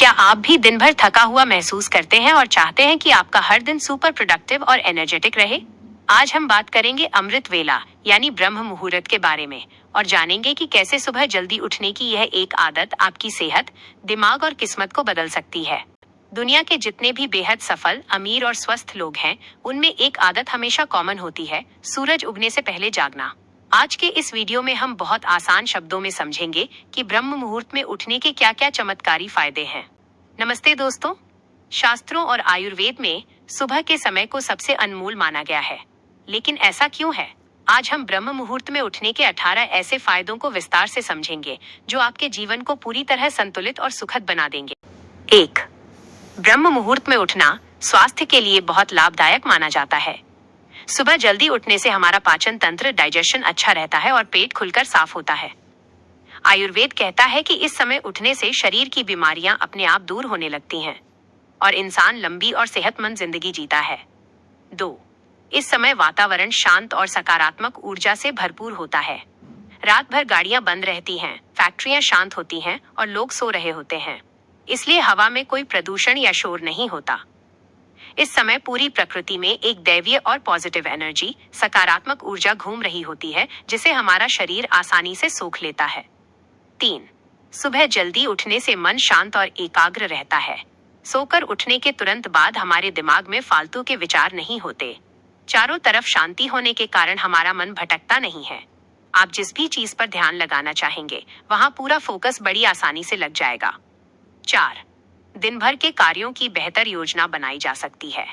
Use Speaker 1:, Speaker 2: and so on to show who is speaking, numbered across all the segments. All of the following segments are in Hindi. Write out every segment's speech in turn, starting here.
Speaker 1: क्या आप भी दिन भर थका हुआ महसूस करते हैं और चाहते हैं कि आपका हर दिन सुपर प्रोडक्टिव और एनर्जेटिक रहे? आज हम बात करेंगे अमृत वेला यानी ब्रह्म मुहूर्त के बारे में और जानेंगे कि कैसे सुबह जल्दी उठने की यह एक आदत आपकी सेहत, दिमाग और किस्मत को बदल सकती है। दुनिया के जितने भी बेहद सफल, अमीर और स्वस्थ लोग हैं, उनमें एक आदत हमेशा कॉमन होती है, सूरज उगने से पहले जागना। आज के इस वीडियो में हम बहुत आसान शब्दों में समझेंगे कि ब्रह्म मुहूर्त में उठने के क्या क्या चमत्कारी फायदे हैं। नमस्ते दोस्तों। शास्त्रों और आयुर्वेद में सुबह के समय को सबसे अनमोल माना गया है, लेकिन ऐसा क्यों है? आज हम ब्रह्म मुहूर्त में उठने के 18 ऐसे फायदों को विस्तार से समझेंगे जो आपके जीवन को पूरी तरह संतुलित और सुखद बना देंगे। 1. ब्रह्म मुहूर्त में उठना स्वास्थ्य के लिए बहुत लाभदायक माना जाता है। सुबह जल्दी उठने से हमारा पाचन तंत्र, डाइजेशन अच्छा रहता है और पेट खुलकर साफ होता है। आयुर्वेद कहता है कि इस समय उठने से शरीर की बीमारियां अपने आप दूर होने लगती हैं और इंसान लंबी और सेहतमंद जिंदगी जीता है। 2. इस समय वातावरण शांत और सकारात्मक ऊर्जा से भरपूर होता है। रात भर गाड़ियां बंद रहती हैं, फैक्ट्रियां शांत होती हैं और लोग सो रहे होते हैं, इसलिए हवा में कोई प्रदूषण या शोर नहीं होता। इस समय पूरी प्रकृति में एक दैवीय और पॉजिटिव एनर्जी, सकारात्मक ऊर्जा घूम रही होती है, जिसे हमारा शरीर आसानी से सोख लेता है। 3. सुबह जल्दी उठने से मन शांत और एकाग्र रहता है। सोकर उठने के तुरंत बाद हमारे दिमाग में फालतू के विचार नहीं होते। चारों तरफ शांति होने के कारण हमारा मन भटकता नहीं है। आप जिस भी चीज पर ध्यान लगाना चाहेंगे, वहां पूरा फोकस बड़ी आसानी से लग जाएगा। 4. दिन भर के कार्यों की बेहतर योजना बनाई जा सकती है।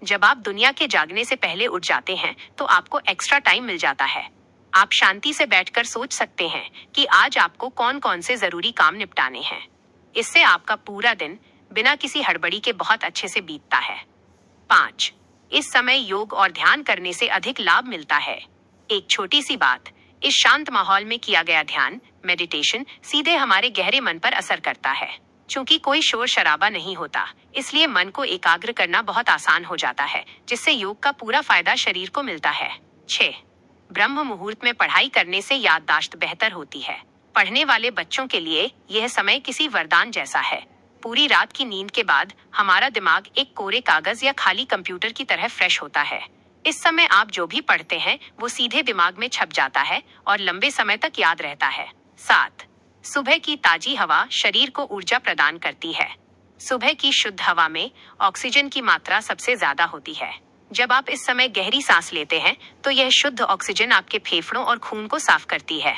Speaker 1: जब आप दुनिया के जागने से पहले उठ जाते हैं, तो आपको एक्स्ट्रा टाइम मिल जाता है। आप शांति से बैठकर सोच सकते हैं कि आज आपको कौन कौन से जरूरी काम निपटाने हैं। इससे आपका पूरा दिन बिना किसी हड़बड़ी के बहुत अच्छे से बीतता है। 5. इस समय योग और ध्यान करने से अधिक लाभ मिलता है। एक छोटी सी बात, इस शांत माहौल में किया गया ध्यान, मेडिटेशन, सीधे हमारे गहरे मन पर असर करता है। चूंकि कोई शोर शराबा नहीं होता, इसलिए मन को एकाग्र करना बहुत आसान हो जाता है, जिससे योग का पूरा फायदा शरीर को मिलता है। 6. ब्रह्म मुहूर्त में पढ़ाई करने से याददाश्त बेहतर होती है। पढ़ने वाले बच्चों के लिए यह समय किसी वरदान जैसा है। पूरी रात की नींद के बाद हमारा दिमाग एक कोरे कागज या खाली कंप्यूटर की तरह फ्रेश होता है। इस समय आप जो भी पढ़ते हैं वो सीधे दिमाग में छप जाता है और लंबे समय तक याद रहता है। 7. सुबह की ताजी हवा शरीर को ऊर्जा प्रदान करती है। सुबह की शुद्ध हवा में ऑक्सीजन की मात्रा सबसे ज्यादा होती है। जब आप इस समय गहरी सांस लेते हैं, तो यह शुद्ध ऑक्सीजन आपके फेफड़ों और खून को साफ करती है।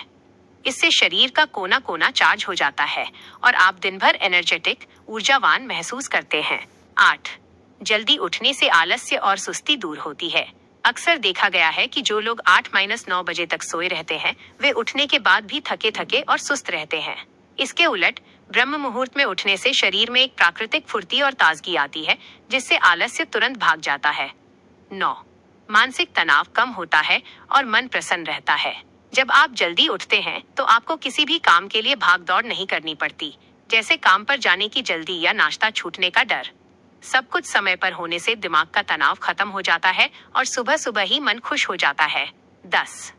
Speaker 1: इससे शरीर का कोना कोना चार्ज हो जाता है और आप दिन भर एनर्जेटिक, ऊर्जावान महसूस करते हैं। 8. जल्दी उठने से आलस्य और सुस्ती दूर होती है। अक्सर देखा गया है कि जो लोग 8-9 बजे तक सोए रहते हैं, वे उठने के बाद भी थके थके और सुस्त रहते हैं। इसके उलट ब्रह्म मुहूर्त में उठने से शरीर में एक प्राकृतिक फुर्ती और ताजगी आती है, जिससे आलस्य तुरंत भाग जाता है। 9. मानसिक तनाव कम होता है और मन प्रसन्न रहता है। जब आप जल्दी उठते हैं, तो आपको किसी भी काम के लिए भाग दौड़ नहीं करनी पड़ती, जैसे काम पर जाने की जल्दी या नाश्ता छूटने का डर। सब कुछ समय पर होने से दिमाग का तनाव खत्म हो जाता है और सुबह सुबह ही मन खुश हो जाता है। 10.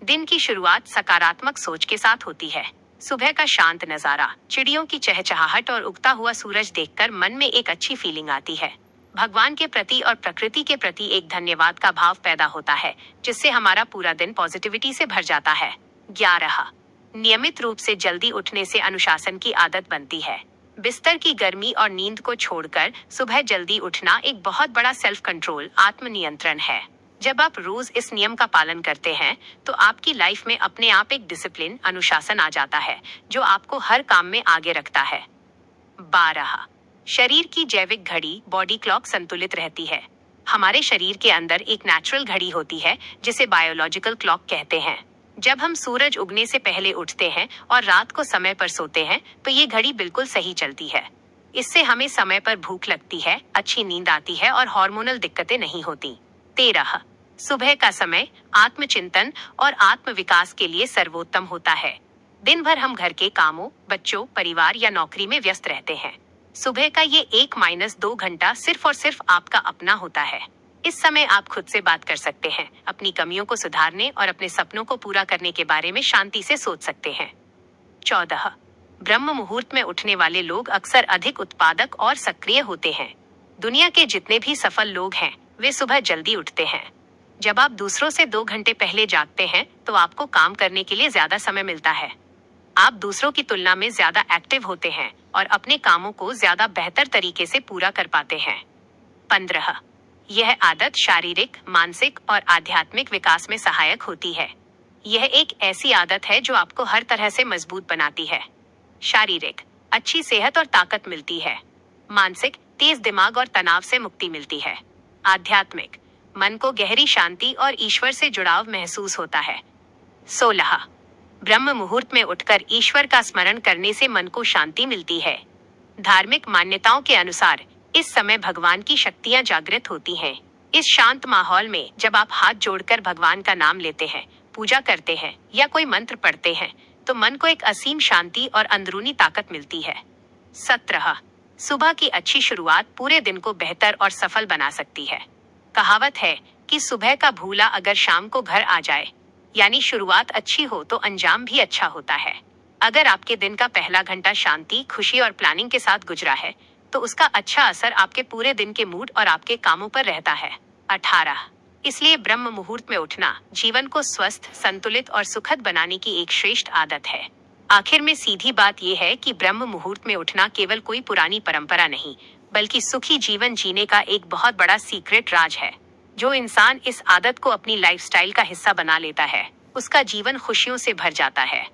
Speaker 1: दिन की शुरुआत सकारात्मक सोच के साथ होती है। सुबह का शांत नजारा, चिड़ियों की चहचहाहट और उगता हुआ सूरज देखकर मन में एक अच्छी फीलिंग आती है। भगवान के प्रति और प्रकृति के प्रति एक धन्यवाद का भाव पैदा होता है, जिससे हमारा पूरा दिन पॉजिटिविटी से भर जाता है। 11. नियमित रूप से जल्दी उठने से अनुशासन की आदत बनती है। बिस्तर की गर्मी और नींद को छोड़कर सुबह जल्दी उठना एक बहुत बड़ा सेल्फ कंट्रोल, आत्मनियंत्रण है। जब आप रोज इस नियम का पालन करते हैं, तो आपकी लाइफ में अपने आप एक डिसिप्लिन, अनुशासन आ जाता है, जो आपको हर काम में आगे रखता है। 12. शरीर की जैविक घड़ी, बॉडी क्लॉक संतुलित रहती है। हमारे शरीर के अंदर एक नेचुरल घड़ी होती है, जिसे बायोलॉजिकल क्लॉक कहते हैं। जब हम सूरज उगने से पहले उठते हैं और रात को समय पर सोते हैं, तो ये घड़ी बिल्कुल सही चलती है। इससे हमें समय पर भूख लगती है, अच्छी नींद आती है और हार्मोनल दिक्कतें नहीं होती। 13. सुबह का समय आत्मचिंतन और आत्मविकास के लिए सर्वोत्तम होता है। दिन भर हम घर के कामों, बच्चों, परिवार या नौकरी में व्यस्त रहते हैं। सुबह का ये 1-2 घंटा सिर्फ और सिर्फ आपका अपना होता है। इस समय आप खुद से बात कर सकते हैं, अपनी कमियों को सुधारने और अपने सपनों को पूरा करने के बारे में शांति से सोच सकते हैं। 14. ब्रह्म मुहूर्त में उठने वाले लोग अक्सर अधिक उत्पादक और सक्रिय होते हैं। दुनिया के जितने भी सफल लोग हैं वे सुबह जल्दी उठते हैं। जब आप दूसरों से 2 घंटे पहले जागते हैं तो आपको काम करने के लिए ज्यादा समय मिलता है। आप दूसरों की तुलना में ज्यादा एक्टिव होते हैं और अपने कामों को ज्यादा बेहतर तरीके से पूरा कर पाते हैं। 15. यह आदत शारीरिक, मानसिक और आध्यात्मिक विकास में सहायक होती है। यह एक ऐसी आदत है जो आपको हर तरह से मजबूत बनाती है। शारीरिक, अच्छी सेहत और ताकत मिलती है। मानसिक, तेज दिमाग और तनाव से मुक्ति मिलती है। आध्यात्मिक, मन को गहरी शांति और ईश्वर से जुड़ाव महसूस होता है। 16. ब्रह्म मुहूर्त में उठकर ईश्वर का स्मरण करने से मन को शांति मिलती है। धार्मिक मान्यताओं के अनुसार इस समय भगवान की शक्तियां जागृत होती हैं। इस शांत माहौल में जब आप हाथ जोड़कर भगवान का नाम लेते हैं, पूजा करते हैं या कोई मंत्र पढ़ते हैं तो मन को एक असीम शांति और अंदरूनी ताकत मिलती है। 17. सुबह की अच्छी शुरुआत पूरे दिन को बेहतर और सफल बना सकती है। कहावत है कि सुबह का भूला अगर शाम को घर आ जाए, यानी शुरुआत अच्छी हो तो अंजाम भी अच्छा होता है। अगर आपके दिन का पहला घंटा शांति, खुशी और प्लानिंग के साथ गुजरा है तो उसका अच्छा असर आपके पूरे दिन के मूड और आपके कामों पर रहता है। 18. इसलिए ब्रह्म मुहूर्त में उठना जीवन को स्वस्थ, संतुलित और सुखद बनाने की एक श्रेष्ठ आदत है। आखिर में सीधी बात यह है कि ब्रह्म मुहूर्त में उठना केवल कोई पुरानी परंपरा नहीं, बल्कि सुखी जीवन जीने का एक बहुत बड़ा सीक्रेट राज है। जो इंसान इस आदत को अपनी लाइफस्टाइल का हिस्सा बना लेता है, उसका जीवन खुशियों से भर जाता है।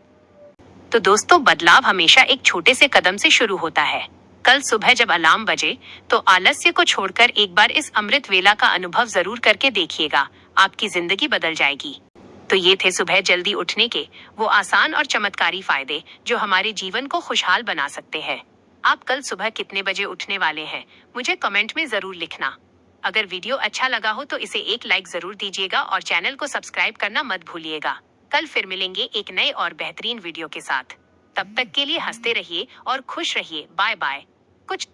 Speaker 1: तो दोस्तों, बदलाव हमेशा एक छोटे से कदम से शुरू होता है। कल सुबह जब अलार्म बजे तो आलस्य को छोड़कर एक बार इस अमृत वेला का अनुभव जरूर करके देखिएगा, आपकी जिंदगी बदल जाएगी। तो ये थे सुबह जल्दी उठने के वो आसान और चमत्कारी फायदे जो हमारे जीवन को खुशहाल बना सकते हैं। आप कल सुबह कितने बजे उठने वाले हैं, मुझे कमेंट में जरूर लिखना। अगर वीडियो अच्छा लगा हो तो इसे एक लाइक जरूर दीजिएगा और चैनल को सब्सक्राइब करना मत भूलिएगा। कल फिर मिलेंगे एक नए और बेहतरीन वीडियो के साथ। तब तक के लिए हंसते रहिए और खुश रहिए। Bye bye. कुछ